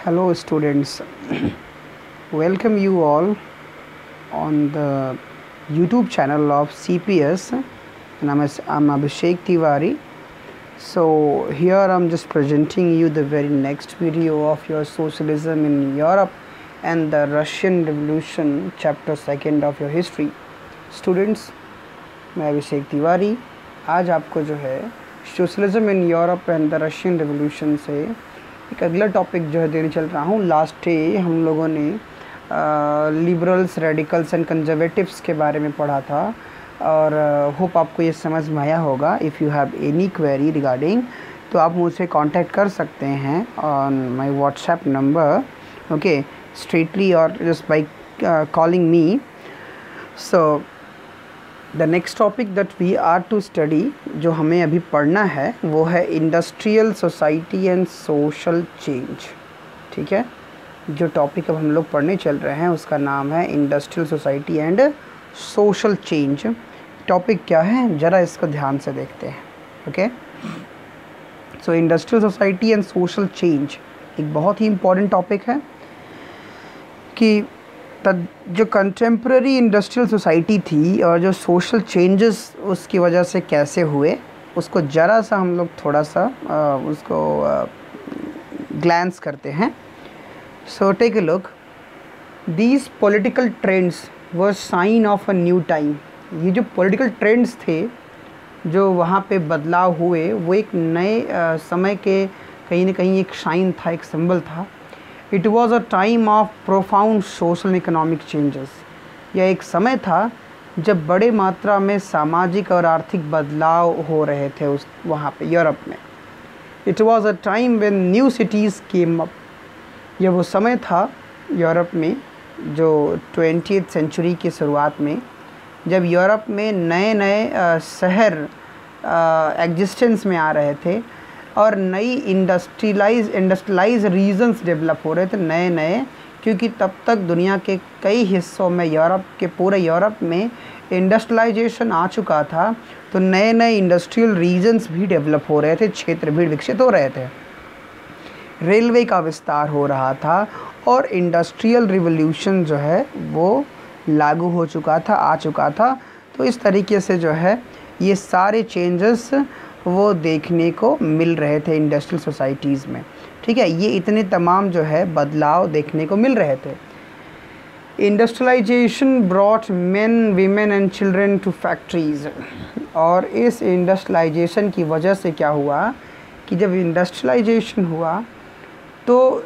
Hello students, welcome you all on the YouTube channel of CPS and I'm Abhishek Tiwari. So here I'm just presenting you the very next video of your Socialism in Europe and the Russian Revolution chapter 2 of your history. Students, मैं अभिषेक तिवारी आज आपको जो है socialism in Europe and the Russian revolution से एक अगला topic जो है देने चल रहा हूँ। लास्ट डे हम लोगों ने लिबरल्स, रेडिकल्स एंड कंजर्वेटिव्स के बारे में पढ़ा था और होप आपको ये समझ में आया होगा। If you have any query regarding तो आप मुझसे कांटेक्ट कर सकते हैं on my WhatsApp number, okay, straightly और just by calling me. So the next topic that we are to study, जो हमें अभी पढ़ना है वो है industrial society and social change. ठीक है, जो टॉपिक अब हम लोग पढ़ने चल रहे हैं उसका नाम है industrial society and social change. Topic क्या है ज़रा इसको ध्यान से देखते हैं। Okay, so industrial society and social change एक बहुत ही इम्पॉर्टेंट टॉपिक है कि जो कंटेम्प्रेरी इंडस्ट्रियल सोसाइटी थी और जो सोशल चेंजेस उसकी वजह से कैसे हुए उसको ज़रा सा हम लोग थोड़ा सा उसको ग्लैंस करते हैं। So take a look, these political trends were sign of a new time. ये जो पॉलिटिकल ट्रेंड्स थे जो वहाँ पे बदलाव हुए वो एक नए समय के कहीं ना कहीं एक साइन था, एक सिंबल था। It was a time of profound social economic changes. यह एक समय था जब बड़े मात्रा में सामाजिक और आर्थिक बदलाव हो रहे थे उस वहाँ पे यूरोप में। It was a time when new cities came up. यह वो समय था यूरोप में जो 20th सेंचुरी की शुरुआत में जब यूरोप में नए नए शहर एग्जिस्टेंस में आ रहे थे और नई इंडस्ट्रियलाइज रीजन्स डेवलप हो रहे थे नए नए, क्योंकि तब तक दुनिया के कई हिस्सों में पूरे यूरोप में इंडस्ट्रियलाइजेशन आ चुका था। तो नए नए इंडस्ट्रियल रीजन्स भी डेवलप हो रहे थे, क्षेत्र भी विकसित हो रहे थे, रेलवे का विस्तार हो रहा था और इंडस्ट्रियल रिवोल्यूशन जो है वो लागू हो चुका था, आ चुका था। तो इस तरीके से जो है ये सारे चेंजेस वो देखने को मिल रहे थे इंडस्ट्रियल सोसाइटीज़ में। ठीक है, ये इतने तमाम जो है बदलाव देखने को मिल रहे थे। Industrialisation brought men, women and children to factories. और इस इंडस्ट्रियलाइजेशन की वजह से क्या हुआ कि जब इंडस्ट्रियलाइजेशन हुआ तो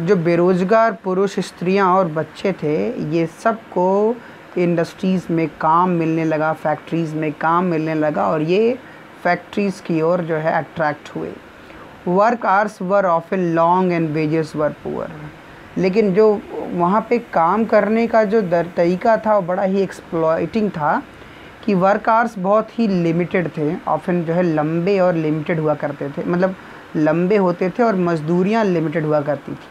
जो बेरोज़गार पुरुष, स्त्रियां और बच्चे थे ये सबको इंडस्ट्रीज़ में काम मिलने लगा, फैक्ट्रीज़ में काम मिलने लगा और ये फैक्ट्रीज़ की ओर जो है अट्रैक्ट हुए। Work hours were often long and wages were poor. लेकिन जो वहाँ पे काम करने का जो तरीका था वो बड़ा ही एक्सप्लॉइटिंग था कि वर्क आवर्स बहुत ही लिमिटेड थे, ऑफन जो है लंबे और लिमिटेड हुआ करते थे, मतलब लंबे होते थे और मजदूरियाँ लिमिटेड हुआ करती थी।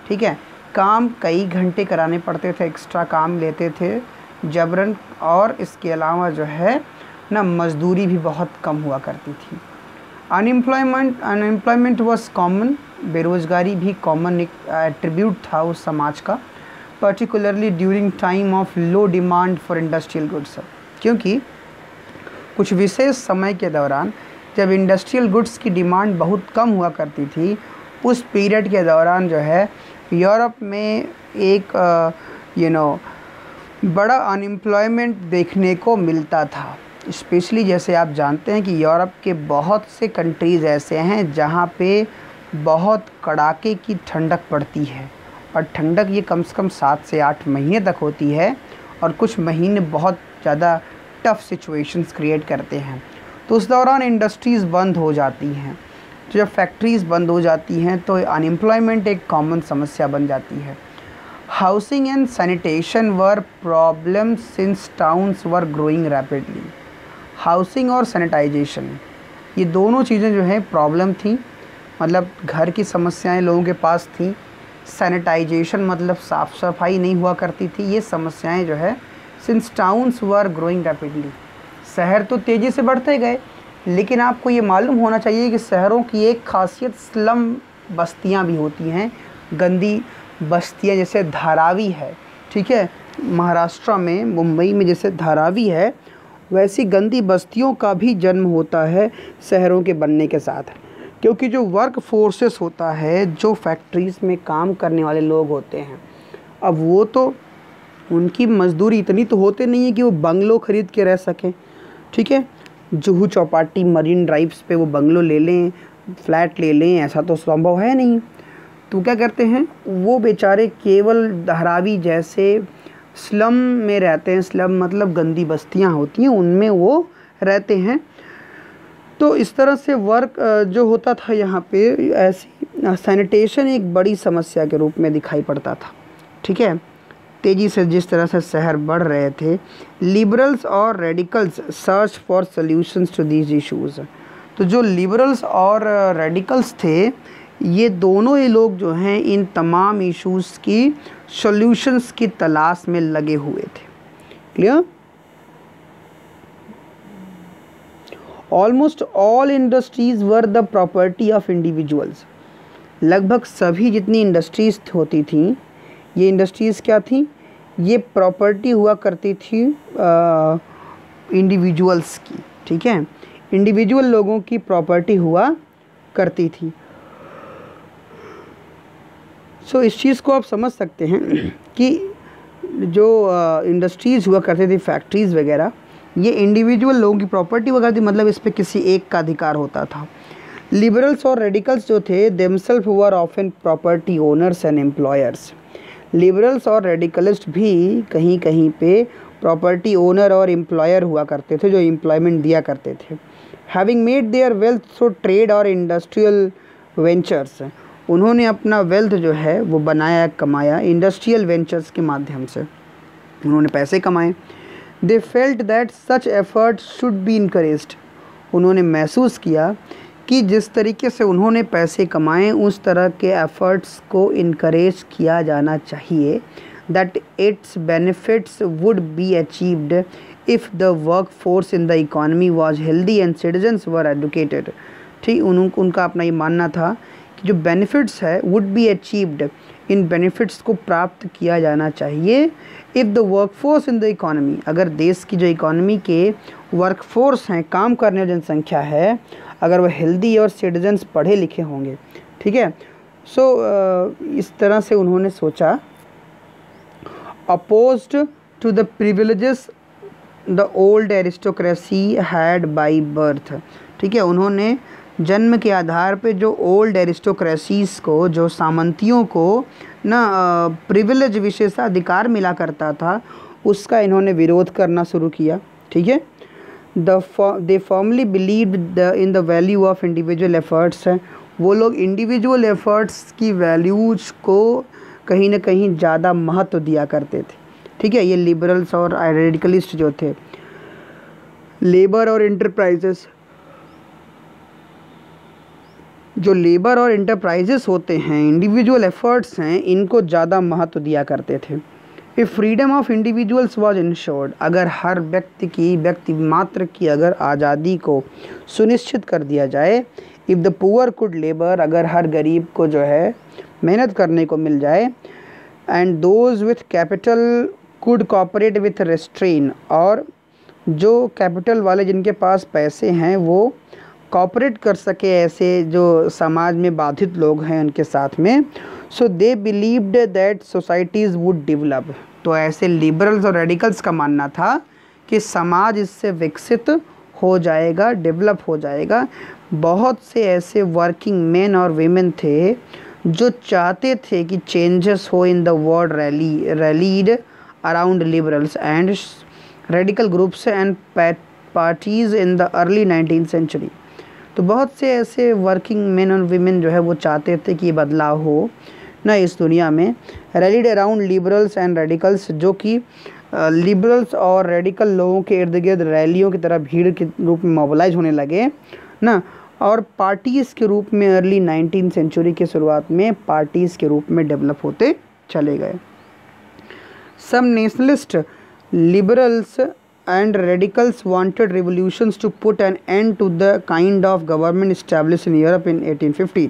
ठीक है, काम कई घंटे कराने पड़ते थे, एक्स्ट्रा काम लेते थे जबरन, और इसके अलावा जो है ना मजदूरी भी बहुत कम हुआ करती थी। Unemployment was common. बेरोज़गारी भी कॉमन एक एट्रीब्यूट था उस समाज का, particularly during time of low demand for industrial goods. क्योंकि कुछ विशेष समय के दौरान जब इंडस्ट्रियल गुड्स की डिमांड बहुत कम हुआ करती थी, उस पीरियड के दौरान जो है यूरोप में एक बड़ा अनएम्प्लॉयमेंट देखने को मिलता था। स्पेशली जैसे आप जानते हैं कि यूरोप के बहुत से कंट्रीज़ ऐसे हैं जहाँ पे बहुत कड़ाके की ठंडक पड़ती है और ठंडक ये कम से कम 7 से 8 महीने तक होती है और कुछ महीने बहुत ज़्यादा टफ़ सिचुएशंस क्रिएट करते हैं। तो उस दौरान इंडस्ट्रीज़ बंद हो जाती हैं। तो जब फैक्ट्रीज़ बंद हो जाती हैं तो अनएम्प्लॉयमेंट एक कॉमन समस्या बन जाती है। Housing and sanitation were problem since towns were growing rapidly. Housing और सैनिटाइजेशन ये दोनों चीज़ें जो हैं प्रॉब्लम थी, मतलब घर की समस्याएं लोगों के पास थी। सैनिटाइजेशन मतलब साफ़ सफाई नहीं हुआ करती थी। ये समस्याएं जो है since towns were growing rapidly, शहर तो तेज़ी से बढ़ते गए, लेकिन आपको ये मालूम होना चाहिए कि शहरों की एक खासियत स्लम बस्तियां भी होती हैं गंदी बस्तियाँ जैसे धारावी है, ठीक है, महाराष्ट्र में मुंबई में जैसे धारावी है, वैसी गंदी बस्तियों का भी जन्म होता है शहरों के बनने के साथ। क्योंकि जो वर्क फोर्सेस होता है, जो फैक्ट्रीज़ में काम करने वाले लोग होते हैं, अब वो तो उनकी मजदूरी इतनी तो होते नहीं है कि वो बंगलो ख़रीद के रह सकें, ठीक है, जुहू चौपाटी मरीन ड्राइव्स पे वो बंगलो ले लें, फ्लैट ले लें, ऐसा तो संभव है नहीं। तो क्या करते हैं, वो बेचारे केवल धारावी जैसे स्लम में रहते हैं। स्लम मतलब गंदी बस्तियां होती हैं, उनमें वो रहते हैं। तो इस तरह से वर्क जो होता था यहाँ पे, ऐसी सैनिटेशन एक बड़ी समस्या के रूप में दिखाई पड़ता था, ठीक है। तेज़ी से जिस तरह से शहर बढ़ रहे थे, लिबरल्स और radicals search for solutions to these issues. तो जो लिबरल्स और रेडिकल्स थे, ये दोनों ही लोग जो हैं इन तमाम इश्यूज़ की सॉल्यूशंस की तलाश में लगे हुए थे। Clear? Almost all industries were the property of individuals. लगभग सभी जितनी इंडस्ट्रीज़ होती थी, ये इंडस्ट्रीज़ क्या थी, ये प्रॉपर्टी हुआ करती थी इंडिविजुअल्स की, ठीक है, इंडिविजुअल लोगों की प्रॉपर्टी हुआ करती थी। सो इस चीज़ को आप समझ सकते हैं कि जो इंडस्ट्रीज़ हुआ करती थी, फैक्ट्रीज़ वगैरह, ये इंडिविजुअल लोगों की प्रॉपर्टी हुआ करती, मतलब इस पे किसी एक का अधिकार होता था। लिबरल्स और रेडिकल्स जो थे, themselves were often property owners and employers. Liberals और रेडिकलिस्ट भी कहीं कहीं पे प्रॉपर्टी ओनर और एम्प्लॉयर हुआ करते थे, जो एम्प्लॉयमेंट दिया करते थे। Having made their wealth through trade और इंडस्ट्रियल वेंचर्स, उन्होंने अपना वेल्थ जो है वो बनाया, कमाया इंडस्ट्रियल वेंचर्स के माध्यम से, उन्होंने पैसे कमाए। They felt that such effort should be encouraged, उन्होंने महसूस किया कि जिस तरीके से उन्होंने पैसे कमाए, उस तरह के एफ़र्ट्स को इनकरेज किया जाना चाहिए। That it's benefits would be achieved if the work force in the economy was healthy and citizens were educated. ठीक, उनका अपना ये मानना था कि जो बेनिफिट्स है would be achieved, in benefits को प्राप्त किया जाना चाहिए if the work force in the economy, अगर देश की जो इकॉनमी के वर्क फोर्स हैं, काम करने वाली जनसंख्या है, अगर वो हेल्दी और सिटीजन्स पढ़े लिखे होंगे, ठीक है। सो इस तरह से उन्होंने सोचा। Opposed to the privileges the old aristocracy had by birth, ठीक है, उन्होंने जन्म के आधार पे जो ओल्ड एरिस्टोक्रेसीज़ को, जो सामंतियों को ना प्रिविलेज विशेषाधिकार मिला करता था, उसका इन्होंने विरोध करना शुरू किया, ठीक है। They firmly believed in the value of individual efforts, वो लोग इंडिविजुअल एफर्ट्स की वैल्यूज को कहीं ना कहीं ज़्यादा महत्व दिया करते थे, ठीक है। ये लिबरल्स और रेडिकलिस्ट जो थे, लेबर और इंटरप्राइजेस, जो लेबर और इंटरप्राइजेस होते हैं, इंडिविजुअल एफर्ट्स हैं, इनको ज़्यादा महत्व दिया करते थे। If freedom of individuals was insured, अगर हर व्यक्ति मात्र की अगर आज़ादी को सुनिश्चित कर दिया जाए, if the poor could labour, अगर हर गरीब को जो है मेहनत करने को मिल जाए, and those with capital could cooperate with restraint, और जो कैपिटल वाले जिनके पास पैसे हैं वो कॉपरेट कर सके ऐसे जो समाज में बाधित लोग हैं उनके साथ में। So they believed that societies would develop, तो ऐसे लिबरल्स और रेडिकल्स का मानना था कि समाज इससे विकसित हो जाएगा, डेवलप हो जाएगा। बहुत से ऐसे वर्किंग मैन और वीमेन थे जो चाहते थे कि चेंजेस हो in the world, rallied around liberals and radical groups and parties in the early 19th century. तो बहुत से ऐसे वर्किंग मैन और वीमेन जो है वो चाहते थे कि ये बदलाव हो ना इस दुनिया में। Rallied around liberals and radicals, जो कि लिबरल्स और रेडिकल लोगों के इर्द गिर्द रैलियों की तरह भीड़ के रूप में मोबिलाइज होने लगे ना, और पार्टीज़ के रूप में अर्ली 19th सेंचुरी के शुरुआत में पार्टीज़ के रूप में डेवलप होते चले गए। Some nationalists, liberals and radicals wanted revolutions to put an end to the kind of government established in Europe in 1850.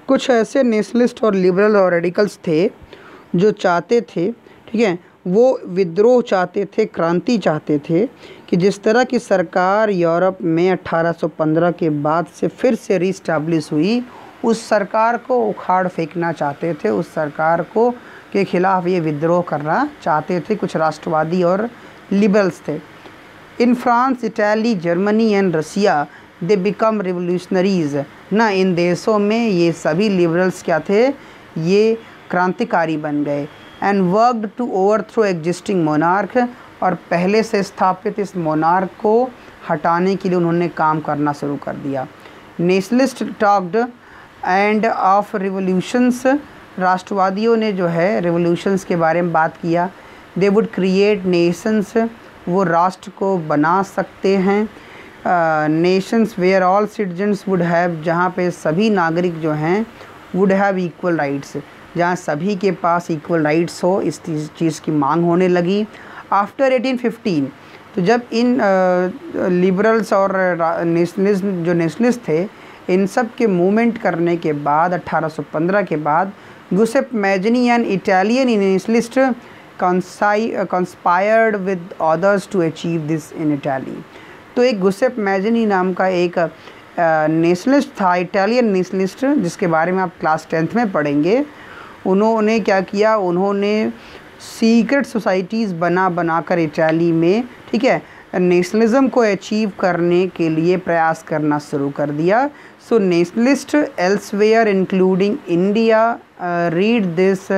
कुछ ऐसे नेशनलिस्ट और लिबरल और रेडिकल्स थे जो चाहते थे, ठीक है, वो विद्रोह चाहते थे, क्रांति चाहते थे कि जिस तरह की सरकार यूरोप में 1815 के बाद से फिर से रीस्टैब्लिश हुई, उस सरकार को उखाड़ फेंकना चाहते थे, उस सरकार को के खिलाफ ये विद्रोह करना चाहते थे। कुछ राष्ट्रवादी और लिबरल्स थे। In France, Italy, Germany and Russia they become revolutionaries ना। इन देशों में ये सभी लिबरल्स क्या थे, ये क्रांतिकारी बन गए। And worked to overthrow existing monarch, और पहले से स्थापित इस मोनार्क को हटाने के लिए उन्होंने काम करना शुरू कर दिया। Nationalist talked and of revolutions, राष्ट्रवादियों ने जो है रिवोल्यूशंस के बारे में बात किया। दे वुड क्रिएट नेशंस, वो राष्ट्र को बना सकते हैं। Nations where all citizens would have, जहाँ पे सभी नागरिक जो हैं वुड हैव इक्वल राइट्स, जहाँ सभी के पास इक्वल राइट्स हो, इस चीज़ की मांग होने लगी। आफ्टर 1815, तो जब इन लिबरल्स और नेशनलिस्ट जो नेशनलिस्ट थे, इन सब के मूवमेंट करने के बाद 1815 के बाद Giuseppe Mazzini an Italian nationalist conspired with others to achieve this in Italy. तो एक गुसेप मैजनी नाम का एक नेशनलिस्ट था, इटालियन नेशनलिस्ट, जिसके बारे में आप क्लास 10th में पढ़ेंगे। उन्होंने क्या किया, उन्होंने सीक्रेट सोसाइटीज़ बना कर इटाली में, ठीक है, नेशनलिज्म को अचीव करने के लिए प्रयास करना शुरू कर दिया। So nationalist elsewhere including India read this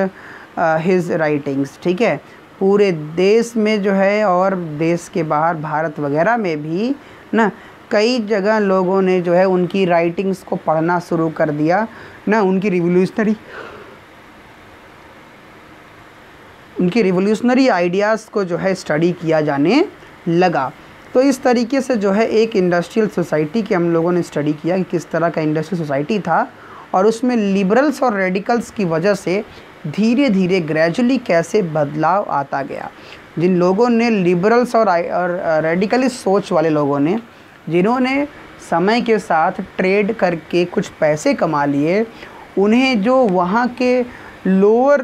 his writings, ठीक है, पूरे देश में जो है और देश के बाहर भारत वगैरह में भी ना कई जगह लोगों ने जो है उनकी राइटिंग्स को पढ़ना शुरू कर दिया ना। उनकी रिवोल्यूशनरी आइडियाज़ को जो है स्टडी किया जाने लगा। तो इस तरीके से जो है एक इंडस्ट्रियल सोसाइटी की हम लोगों ने स्टडी किया कि किस तरह का इंडस्ट्रियल सोसाइटी था, और उसमें लिबरल्स और रेडिकल्स की वजह से धीरे धीरे ग्रेजुअली कैसे बदलाव आता गया। जिन लोगों ने लिबरल्स और रेडिकलिस्ट सोच वाले लोगों ने, जिन्होंने समय के साथ ट्रेड करके कुछ पैसे कमा लिए, उन्हें जो वहाँ के लोअर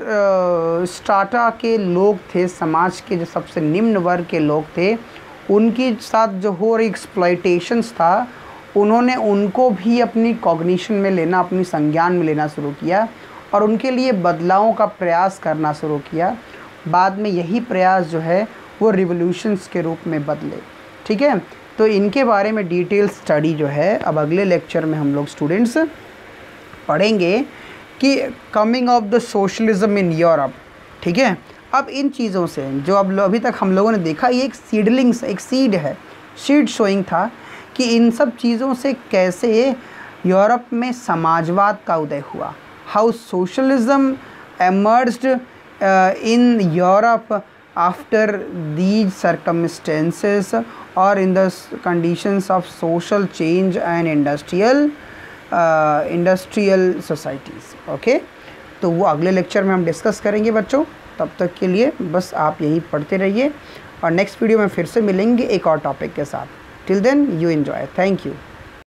स्ट्राटा के लोग थे, समाज के जो सबसे निम्न वर्ग के लोग थे, उनके साथ जो हो रही एक्सप्लॉयटेशंस था, उन्होंने उनको भी अपनी कॉग्निशन में लेना, अपनी संज्ञान में लेना शुरू किया और उनके लिए बदलावों का प्रयास करना शुरू किया। बाद में यही प्रयास जो है वो रिवोल्यूशंस के रूप में बदले, ठीक है। तो इनके बारे में डिटेल स्टडी जो है अब अगले लेक्चर में हम लोग स्टूडेंट्स पढ़ेंगे कि coming of the socialism in Europe, ठीक है। अब इन चीज़ों से जो अब अभी तक हम लोगों ने देखा, ये एक सीडलिंग्स, एक सीड है, सीड शोइंग था कि इन सब चीज़ों से कैसे यूरोप में समाजवाद का उदय हुआ, how socialism emerged in Europe after these circumstances और in the conditions of social change and industrial societies. Okay, तो वो अगले लेक्चर में हम डिस्कस करेंगे बच्चों। तब तक के लिए बस आप यही पढ़ते रहिए और नेक्स्ट वीडियो में फिर से मिलेंगे एक और टॉपिक के साथ। Till then you enjoy, thank you.